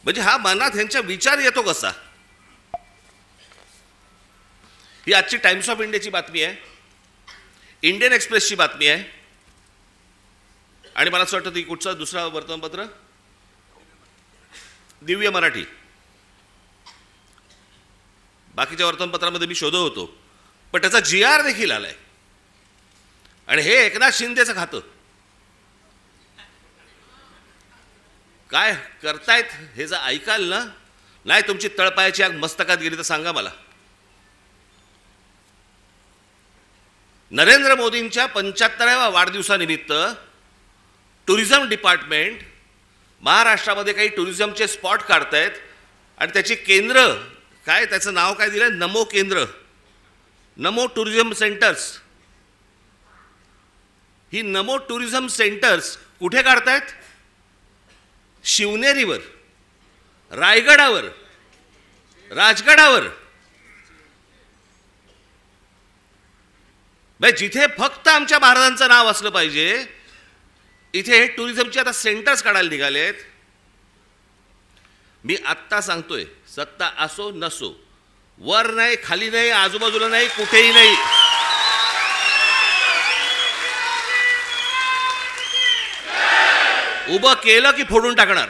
म्हणजे हा मनात ह्यांच्या विचार येतो कसा? ही आजची टाइम्स ऑफ इंडियाची बातमी आहे, इंडियन एक्सप्रेसची बातमी आहे, आणि मला असं वाटतं ती कुठचं दुसरा वर्तमानपत्र, दिव्य मराठी. बाकीच्या वर्तमानपत्रामध्ये मी शोधत होतो, पण त्याचा GR देखील आलाय. आणि हे एकनाथ शिंदेचं खातं. काय करतायत हे जर ऐकाल ना, नाही तुमची तळपायाची आग मस्तकात गेली तर सांगा मला. नरेंद्र मोदींच्या 75व्या वाढदिवसानिमित्त टुरिझम डिपार्टमेंट महाराष्ट्रामध्ये काही टुरिझमचे स्पॉट काढतायत आणि त्याची केंद्र काय, त्याचं नाव काय दिलं, नमो केंद्र, नमो टुरिझम सेंटर्स. ही नमो टुरिझम सेंटर्स कुठे काढतायत? शिवनेरीवर, रायगडावर, राजगडावर. जिथे फक्त आमच्या महाराजांचं नाव असलं पाहिजे, इथे टुरिझमचे आता सेंटर्स काढायला निघालेत. मी आत्ता सांगतोय, सत्ता असो नसो, वर नाही, खाली नाही, आजूबाजूला नाही, कुठेही नाही, उभं केलं की फोडून टाकणार.